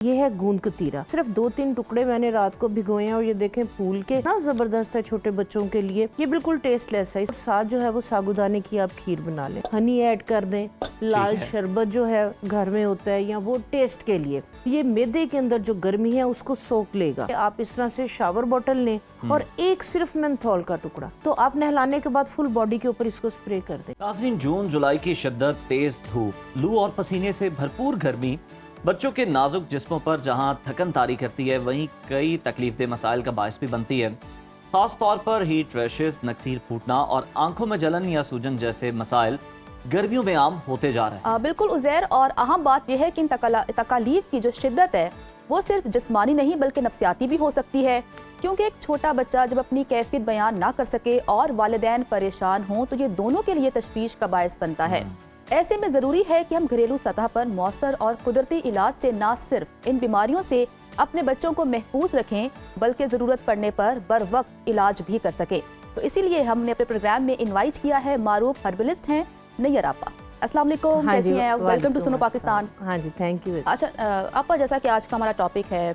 ये है गूंद कतीरा। सिर्फ 2-3 टुकड़े मैंने रात को भिगोए हैं और ये देखें फूल के ना जबरदस्त है छोटे बच्चों के लिए। ये बिल्कुल टेस्टलेस है। साथ जो है वो साबूदाने की आप खीर बना लें, हनी ऐड कर दें, लाल शरबत जो है घर में होता है या वो टेस्ट के लिए। ये मैदे के अंदर जो गर्मी है उसको सोख लेगा। आप इस तरह से शावर बॉटल लें और एक सिर्फ मेंथोल का टुकड़ा, तो आप नहलाने के बाद फुल बॉडी के ऊपर इसको स्प्रे कर दें। नाज़रीन, जून जुलाई की शिद्दत, तेज धूप, लू और पसीने से भरपूर गर्मी बच्चों के नाजुक जिस्मों पर जहां थकन तारी करती है, वहीं कई तकलीफदेह मसाइल का बायस भी बनती है। खास तौर पर हीट रैशेस, नक्सीर फूटना और आंखों में जलन या सूजन जैसे मसाइल गर्मियों में आम होते जा रहे हैं। बिल्कुल उज़ैर, और अहम बात यह है कि इन तकालीफ की जो शिद्दत है वो सिर्फ जिस्मानी नहीं बल्कि नफ्सियाती भी हो सकती है, क्योंकि एक छोटा बच्चा जब अपनी कैफियत बयान ना कर सके और वालिदैन परेशान हों तो ये दोनों के लिए तशवीश का बायस बनता है। ऐसे में ज़रूरी है कि हम घरेलू सतह पर मौसर और कुदरती इलाज से न सिर्फ इन बीमारियों से अपने बच्चों को महफूज रखें बल्कि ज़रूरत पड़ने पर बर वक्त इलाज भी कर सके। तो इसीलिए हमने अपने प्रोग्राम में इनवाइट किया है, मारूफ हर्बलिस्ट हैं नैयर आपा। अस्सलाम वालेकुम, कैसी हैं आप? वेलकम टू सुनो पाकिस्तान। हाँ जी, थैंक यू। अच्छा आपा, जैसा कि आज का हमारा टॉपिक है,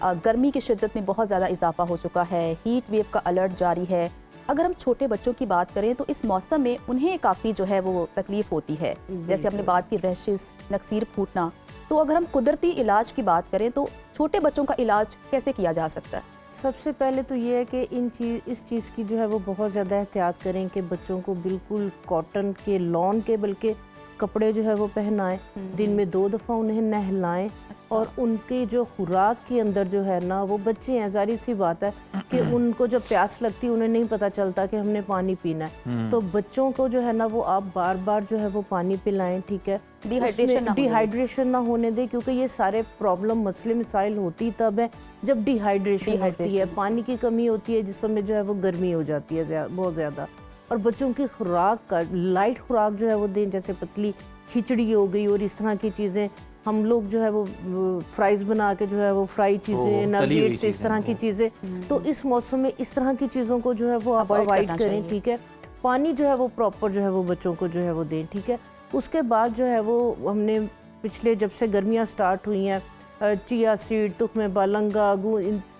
गर्मी की शिद्दत में बहुत ज़्यादा इजाफा हो चुका है, हीट वेव का अलर्ट जारी है। अगर हम छोटे बच्चों की बात करें तो इस मौसम में उन्हें काफ़ी जो है वो तकलीफ होती है, जैसे हमने बात की रैशेस, नक्सीर फूटना। तो अगर हम कुदरती इलाज की बात करें तो छोटे बच्चों का इलाज कैसे किया जा सकता है? सबसे पहले तो ये है कि इस चीज़ की जो है वो बहुत ज़्यादा एहतियात करें कि बच्चों को बिल्कुल कॉटन के, लॉन के बल्कि कपड़े जो है वो पहनाएं, दिन में 2 दफ़ा उन्हें नहलाएं। और उनके जो खुराक के अंदर जो है ना, वो बच्चे हैं, जारी सी बात है कि उनको जब प्यास लगती है उन्हें नहीं पता चलता कि हमने पानी पीना है। तो बच्चों को जो है ना वो आप बार बार जो है वो पानी पिलाएं, ठीक है। डिहाइड्रेशन ना होने दें, क्योंकि ये सारे प्रॉब्लम मसले मिसाइल होती तब है जब डिहाइड्रेशन होती है, पानी की कमी होती है, जिस समय जो है वो गर्मी हो जाती है बहुत ज़्यादा। और बच्चों की खुराक का लाइट खुराक जो है वो दें, जैसे पतली खिचड़ी हो गई और इस तरह की चीज़ें। हम लोग जो है वो फ्राइज बना के जो है वो फ्राई चीज़ें, नगेट्स, इस तरह की चीज़ें, तो इस मौसम में इस तरह की चीज़ों को जो है वो आप अवॉइड करें, ठीक है। पानी जो है वो प्रॉपर जो है वो बच्चों को जो है वो दें, ठीक है। उसके बाद जो है वो हमने पिछले जब से गर्मियाँ स्टार्ट हुई हैं, चिया सीड, तुख्मे बालंगा,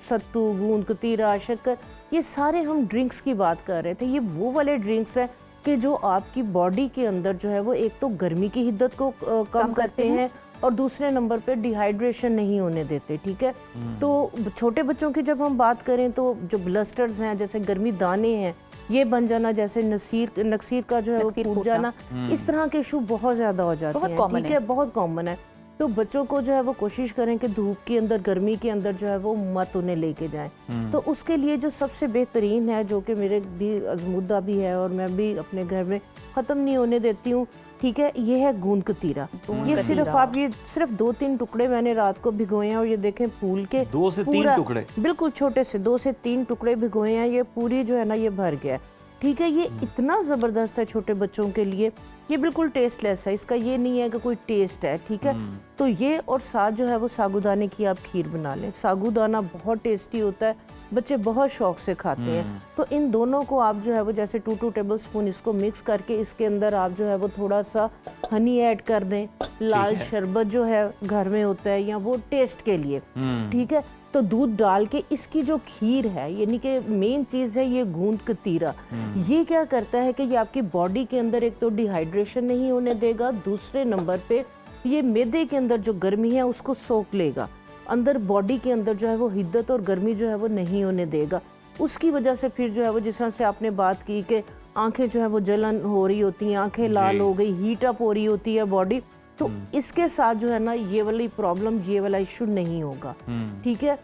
सत्तू, गूंद कतीरा, शक्कर, ये सारे हम ड्रिंक्स की बात कर रहे थे। ये वो वाले ड्रिंक्स हैं कि जो आपकी बॉडी के अंदर जो है वो एक तो गर्मी की हिद्दत को कम करते हैं और दूसरे नंबर पे डिहाइड्रेशन नहीं होने देते, ठीक है। तो छोटे बच्चों की जब हम बात करें तो जो ब्लस्टर्स हैं, जैसे गर्मी दाने हैं, ये बन जाना, जैसे नक्सीर का जो है वो फूट जाना, इस तरह के इशू बहुत ज़्यादा हो जाते हैं, ठीक है, बहुत कॉमन है। तो बच्चों को जो है वो कोशिश करें कि धूप के अंदर, गर्मी के अंदर जो है वो मत उन्हें लेके जाएं। तो उसके लिए जो सबसे बेहतरीन है, जो कि मेरे भी अज़मुद्दा भी है और मैं भी अपने घर में ख़त्म नहीं होने देती हूँ, ठीक है, ये है गूंद कतीरा। ये सिर्फ 2-3 टुकड़े मैंने रात को भिगोए हैं और ये देखें फूल के 2 से 3 टुकड़े, बिल्कुल छोटे से 2 से 3 टुकड़े भिगोए हैं। ये पूरी जो है ना ये भर गया, ठीक है। ये इतना ज़बरदस्त है छोटे बच्चों के लिए, ये बिल्कुल टेस्टलेस है, इसका ये नहीं है कि कोई टेस्ट है, ठीक है। तो ये और साथ जो है वो साबूदाने की आप खीर बना लें। साबूदाना बहुत टेस्टी होता है, बच्चे बहुत शौक से खाते हैं। तो इन दोनों को आप जो है वो जैसे 2 टेबल स्पून इसको मिक्स करके इसके अंदर आप जो है वो थोड़ा सा हनी ऐड कर दें, लाल शरबत जो है घर में होता है या वो टेस्ट के लिए, ठीक है। तो दूध डाल के इसकी जो खीर है, यानी कि मेन चीज़ है ये गूंद कतीरा, ये क्या करता है कि ये आपकी बॉडी के अंदर एक तो डिहाइड्रेशन नहीं होने देगा, दूसरे नंबर पे ये मैदे के अंदर जो गर्मी है उसको सोख लेगा, अंदर बॉडी के अंदर जो है वो हिद्दत और गर्मी जो है वो नहीं होने देगा। उसकी वजह से फिर जो है वो, जिस तरह से आपने बात की कि आंखें जो है वो जलन हो रही होती हैं, आंखें लाल हो गई, हीट अप हो रही होती है बॉडी, तो इसके साथ जो है ना ये वाली प्रॉब्लम, ये वाला इशू नहीं होगा, ठीक है।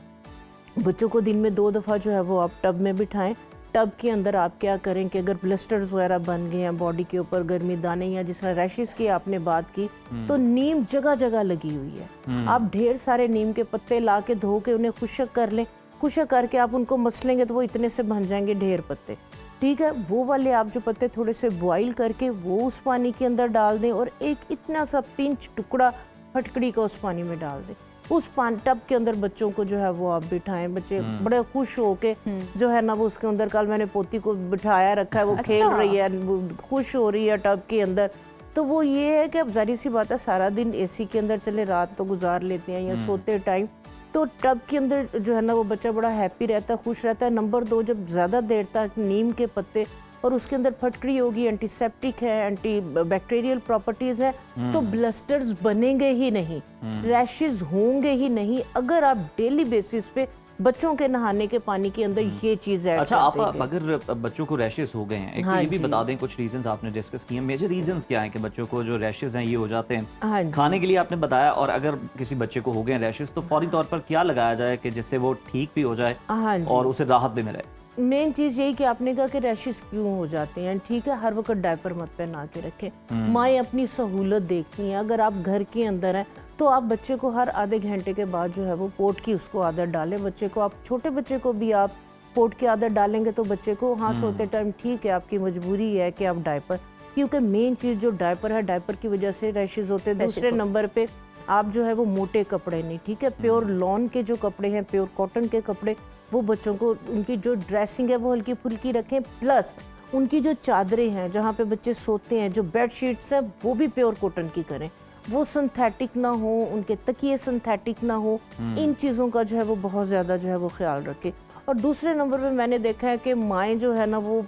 बच्चों को दिन में 2 दफ़ा जो है वो आप टब में बिठाएं। टब के अंदर आप क्या करें कि अगर ब्लिस्टर्स वगैरह बन गए हैं बॉडी के ऊपर, गर्मी दाने, या जिस तरह रैशेस की आपने बात की, तो नीम जगह जगह लगी हुई है। आप ढेर सारे नीम के पत्ते ला के धो के उन्हें खुशक कर लें। खुशक करके आप उनको मसलेंगे तो वो इतने से बन जाएंगे ढेर पत्ते, ठीक है। वो वाले आप जो पत्ते थोड़े से बॉईल करके वो उस पानी के अंदर डाल दें और एक इतना सा पिंच टुकड़ा फटकड़ी का उस पानी में डाल दें। उस टब के अंदर बच्चों को जो है वो आप बिठाएं। बच्चे बड़े खुश हो के जो है ना वो उसके अंदर, कल मैंने पोती को बिठाया रखा है, वो खेल रही है, खुश हो रही है टब के अंदर। तो वो ये है कि अब जाहिर सी बात है सारा दिन एसी के अंदर चले रात तो गुजार लेते हैं या सोते टाइम, तो टब के अंदर जो है ना वो बच्चा बड़ा हैप्पी रहता है, खुश रहता है। नंबर 2, जब ज़्यादा देर तक नीम के पत्ते और उसके अंदर फटकड़ी होगी, एंटीसेप्टिक है, एंटी बैक्टीरियल प्रॉपर्टीज़ है, तो ब्लस्टर्स बनेंगे ही नहीं, रैशेस होंगे ही नहीं अगर आप डेली बेसिस पे बच्चों के नहाने के पानी के अंदर ये चीज़ ऐड अच्छा, कर आप देंगे। अगर बच्चों को रैशेस हो गए हैं, एक तो हाँ ये भी जी। बता दें, कुछ रीजंस आपने डिस्कस किए, मेजर रीजंस क्या हैं कि बच्चों को जो रैशेस हैं ये हो जाते हैं? हाँ जी। खाने के लिए आपने बताया, और अगर किसी बच्चे को हो गए रैशेस तो फौरी तौर पर क्या लगाया जाए कि जिससे वो ठीक भी हो जाए हाँ जी। और उसे राहत भी मिले? मेन चीज़ यही कि आपने कहा कि रैशेस क्यों हो जाते हैं, ठीक है, हर वक्त डायपर मत पहना के रखें। माएँ अपनी सहूलत देखती हैं, अगर आप घर के अंदर हैं तो आप बच्चे को हर आधे घंटे के बाद जो है वो पोट की उसको आदत डालें। बच्चे को, आप छोटे बच्चे को भी आप पोट की आदत डालेंगे तो बच्चे को हाँ सोते टाइम ठीक है, आपकी मजबूरी है कि आप डायपर, क्योंकि मेन चीज़ जो डायपर है, डायपर की वजह से रैशेस होते हैं। दूसरे नंबर पे आप जो है वो मोटे कपड़े नहीं, ठीक है, प्योर लॉन के जो कपड़े हैं, प्योर कॉटन के कपड़े, वो बच्चों को उनकी जो ड्रेसिंग है वो हल्की फुल्की रखें। प्लस उनकी जो चादरें हैं जहाँ पे बच्चे सोते हैं, जो बेड शीट्स हैं, वो भी प्योर कॉटन की करें, वो सिंथेटिक ना हो, उनके तकिए सिंथेटिक ना हो। इन चीज़ों का जो है वो बहुत ज़्यादा जो है वो ख्याल रखें। और दूसरे नंबर पे मैंने देखा है कि माएँ जो है ना वो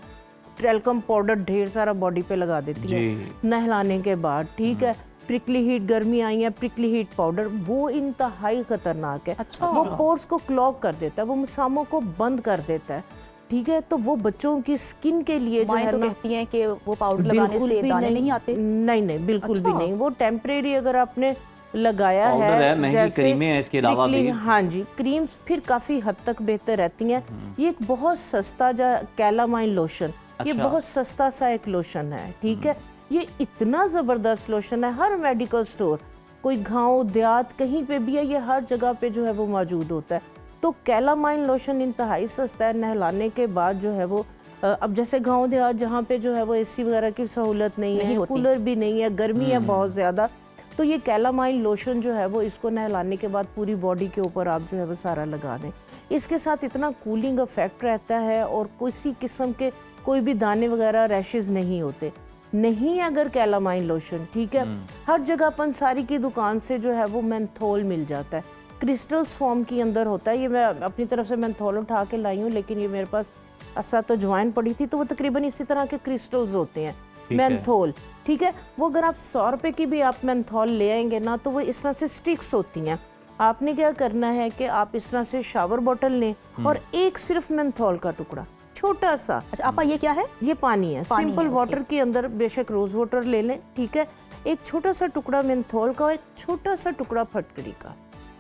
ट्रेलकम पाउडर ढेर सारा बॉडी पे लगा देती है नहलाने के बाद, ठीक है। प्रिकली हीट, गर्मी आई है, प्रिकली हीट पाउडर वो इंतहाई खतरनाक है। अच्छा। वो पोर्स को क्लॉग कर देता है, वो मसामों को बंद कर देता है, ठीक है। तो वो बच्चों की स्किन के लिए जो है तो ना, कहती हैं कि वो पाउडर लगाने बिल्कुल से भी दाने नहीं आते। नहीं, बिल्कुल अच्छा। भी नहीं। वो टेम्परेरी अगर आपने लगाया पाउडर है, है, महंगी जैसे क्रीमें हैं इसके अलावा भी। हाँ जी, क्रीम्स फिर काफ़ी हद तक बेहतर रहती हैं। ये एक बहुत सस्ता कैलामाइन लोशन, ये अच्छा। बहुत सस्ता सा एक लोशन है, ठीक है। ये इतना ज़बरदस्त लोशन है, हर मेडिकल स्टोर, कोई गांव देहात कहीं पे भी है, ये हर जगह पे जो है वो मौजूद होता है। तो कैलामाइन लोशन इंतहाई सस्ता है। नहलाने के बाद जो है वो अब जैसे गांव देहात जहाँ पे जो है वो एसी वगैरह की सहूलत नहीं है, कूलर भी नहीं है, गर्मी है बहुत ज़्यादा, तो ये कैलामाइन लोशन जो है वो इसको नहलाने के बाद पूरी बॉडी के ऊपर आप जो है वो सारा लगा दें। इसके साथ इतना कूलिंग इफेक्ट रहता है और किसी किस्म के कोई भी दाने वगैरह रैशेस नहीं होते। नहीं अगर कैलामाइन लोशन, ठीक है, हर जगह पंसारी की दुकान से जो है वो मेंथोल मिल जाता है, क्रिस्टल्स फॉर्म के अंदर होता है। ये मैं अपनी तरफ से मेंथोल उठा के लाई हूँ, लेकिन ये मेरे पास असा तो ज्वाइन पड़ी थी, तो वो तकरीबन इसी तरह के क्रिस्टल्स होते हैं मेंथोल, ठीक है। वो अगर आप 100 रुपए की भी आप मेंथोल ले आएंगे ना, तो वो इस तरह से स्टिक्स होती हैं। आपने क्या करना है कि आप इस तरह से शावर बॉटल लें और एक सिर्फ मेंथोल का टुकड़ा छोटा सा, अच्छा आपा, ये क्या है? ये पानी है, पानी सिंपल है, वाटर के अंदर बेशक रोज वाटर ले लें, ठीक है। एक छोटा सा टुकड़ा मेंथोल का और एक छोटा सा टुकड़ा फटकड़ी का,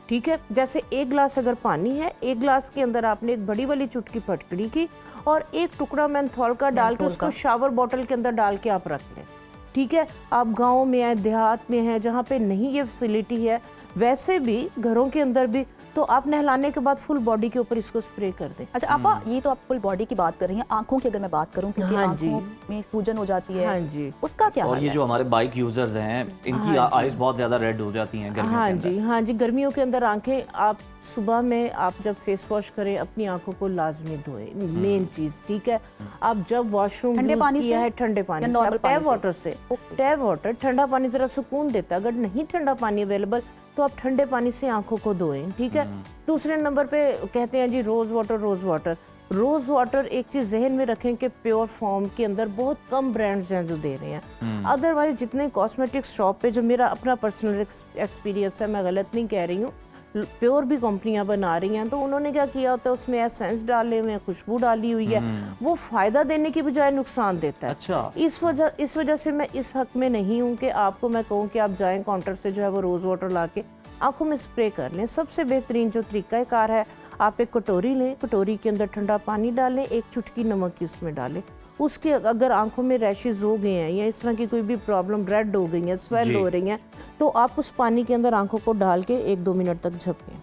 ठीक है। जैसे एक गिलास अगर पानी है, एक गिलास के अंदर आपने एक बड़ी वाली चुटकी फटकड़ी की और एक टुकड़ा मेंथोल का डाल के उसको शावर बॉटल के अंदर डाल के आप रख लें, ठीक है। आप गाँव में हैं, देहात में हैं, जहाँ पे नहीं ये फैसिलिटी है, वैसे भी घरों के अंदर भी, तो आप नहलाने के बाद फुल बॉडी के ऊपर इसको स्प्रे कर दें। अच्छा आपा, ये तो आप फुल बॉडी की बात कर रही हैं, आंखों की अगर मैं बात करूं, क्योंकि हाँ जी। आंखों में सूजन हो जाती है, हाँ जी। उसका क्या और हाल ये है? जो हमारे बाइक यूजर्स हैं, इनकी आईज बहुत ज्यादा रेड हो जाती हैं गर्मियों के अंदर। हाँ जी, गर्मियों के अंदर आंखें, आप सुबह में आप जब फेस वॉश करें अपनी आंखों को लाजमी धोएं, मेन चीज, ठीक है। आप जब वॉशरूम ठंडे यूज पानी किया से है, ठंडे पानी या से, नॉर्मल आप पानी टैप से? वाटर से, टैप वाटर, ठंडा पानी जरा सुकून देता है। अगर नहीं ठंडा पानी अवेलेबल तो आप ठंडे पानी से आंखों को धोएं, ठीक है। दूसरे नंबर पे कहते हैं जी rose water, rose water. Rose water एक चीज जहन में रखें कि प्योर फॉर्म के अंदर बहुत कम ब्रांड्स हैं जो दे रहे हैं। अदरवाइज जितने कॉस्मेटिक शॉप पे, जो मेरा अपना पर्सनल एक्सपीरियंस है, मैं गलत नहीं कह रही हूँ, प्योर भी कंपनियां बना रही हैं, तो उन्होंने क्या किया होता है, उसमें एसेंस डाले हुए हैं, खुशबू डाली हुई है, वो फायदा देने की बजाय नुकसान देता है। अच्छा। इस वजह से मैं इस हक में नहीं हूँ कि आपको मैं कहूँ कि आप जाएं काउंटर से जो है वो रोज वाटर ला के आंखों में स्प्रे कर लें। सबसे बेहतरीन जो तरीकाकार है, आप एक कटोरी लें, कटोरी के अंदर ठंडा पानी डालें, एक चुटकी नमक की उसमें डालें। उसके अगर आंखों में रैशेज हो गए हैं या इस तरह की कोई भी प्रॉब्लम, रेड हो गई है, स्वेल हो रही हैं, तो आप उस पानी के अंदर आंखों को डाल के 1-2 मिनट तक झपकें,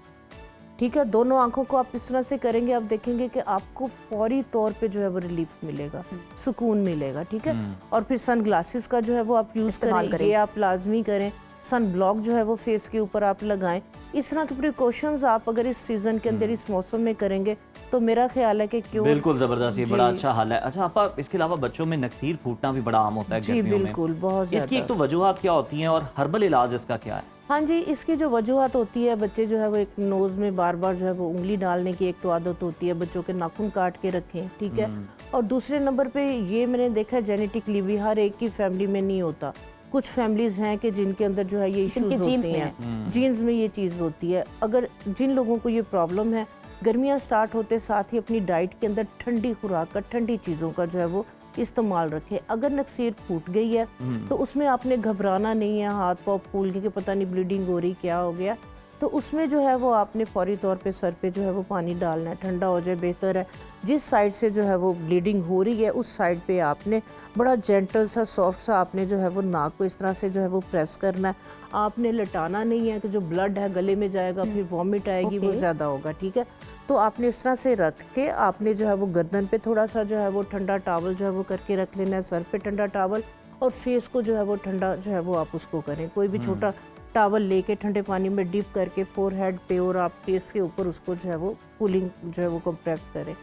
ठीक है। दोनों आंखों को आप इस तरह से करेंगे, आप देखेंगे कि आपको फौरी तौर पे जो है वो रिलीफ मिलेगा, सुकून मिलेगा, ठीक है। और फिर सन ग्लासेस का जो है वो आप यूज़ करें, ये आप लाजमी करें। सन ब्लॉक जो है वो फेस के ऊपर आप लगाएं। इस तरह के प्रिकॉशंस आप अगर इस सीजन के अंदर इस मौसम में करेंगे तो मेरा ख्याल है कि क्यों बिल्कुल जबरदस्त, ये बड़ा अच्छा हाल है। अच्छा आपा, इसके अलावा बच्चों में नक्सीर फूटना भी बड़ा आम होता है जी गर्मियों में। बिल्कुल, बहुत इसकी एक ज़्यादा। तो वजूहात क्या होती हैं और हर्बल इलाज इसका क्या है? हाँ जी, इसकी जो वजूहत होती है, बच्चे जो है वो एक नोज़ में बार बार जो है वो उंगली डालने की एक तो आदत होती है, बच्चों के नाखून काट के रखें, ठीक है। और दूसरे नंबर पे ये मैंने देखा है जेनेटिकली भी हर एक की फैमिली में नहीं होता। कुछ फैमिलीज हैं कि जिनके अंदर जो है ये इश्यूज होते हैं, जीन्स में ये चीज़ होती है। अगर जिन लोगों को ये प्रॉब्लम है, गर्मियाँ स्टार्ट होते साथ ही अपनी डाइट के अंदर ठंडी खुराक का, ठंडी चीज़ों का जो है वो इस्तेमाल रखें। अगर नक्सीर फूट गई है तो उसमें आपने घबराना नहीं है, हाथ पाँव फूल के पता नहीं ब्लीडिंग हो रही क्या हो गया, तो उसमें जो है वो आपने फौरी तौर पे सर पे जो है वो पानी डालना है, ठंडा हो जाए बेहतर है। जिस साइड से जो है वो ब्लीडिंग हो रही है उस साइड पे आपने बड़ा जेंटल सा, सॉफ्ट सा आपने जो है वो नाक को इस तरह से जो है वो प्रेस करना है। आपने लटाना नहीं है कि जो ब्लड है गले में जाएगा फिर वॉमिट आएगी, वो ज़्यादा होगा, ठीक है। तो आपने इस तरह से रख के आपने जो है वो गर्दन पे थोड़ा सा जो है वो ठंडा टॉवल जो है वो करके रख लेना है, सर पे ठंडा टॉवल, और फेस को जो है वो ठंडा जो है वो आप उसको करें। कोई भी छोटा टॉवल लेके ठंडे पानी में डिप करके फोरहेड पे और आप फेस के ऊपर उसको जो है वो कूलिंग जो है वो कंप्रेस करें।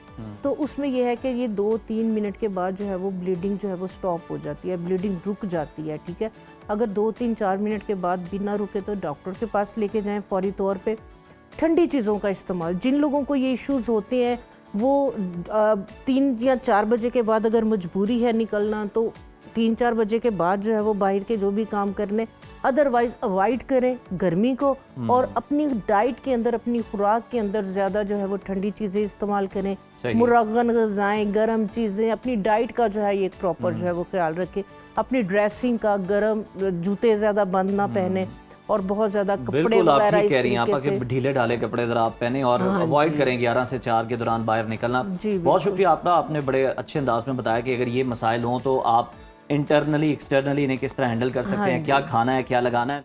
तो उसमें यह है कि ये 2-3 मिनट के बाद जो है वो ब्लीडिंग जो है वो स्टॉप हो जाती है, ब्लीडिंग रुक जाती है, ठीक है। अगर 2-3-4 मिनट के बाद भी ना रुके तो डॉक्टर के पास लेके जाएं फौरी तौर पे। ठंडी चीज़ों का इस्तेमाल, जिन लोगों को ये इश्यूज होते हैं वो 3 या 4 बजे के बाद अगर मजबूरी है निकलना तो 3-4 बजे के बाद जो है वो बाहर के जो भी काम करने, अदरवाइज अवॉइड करें गर्मी को। और अपनी डाइट के अंदर, अपनी खुराक के अंदर ज़्यादा जो है वो ठंडी चीज़ें इस्तेमाल करें, मुरगन ग़िज़ाएं, गर्म चीज़ें, अपनी डाइट का जो है ये प्रॉपर जो है वो ख्याल रखें। अपनी ड्रेसिंग का, गर्म जूते ज़्यादा बंद ना पहने और बहुत ज़्यादा कपड़े वगैरह इस तरीके से ढीले ढाले कपड़े जरा आप पहने और अवॉइड करें 11 से 4 के दौरान बाहर निकलना। जी बहुत शुक्रिया आपका, आपने बड़े अच्छे अंदाज में बताया कि अगर ये मसाइल हों तो आप इंटरनली एक्सटर्नली इन्हें किस तरह हैंडल कर सकते हैं, क्या खाना है, क्या लगाना है।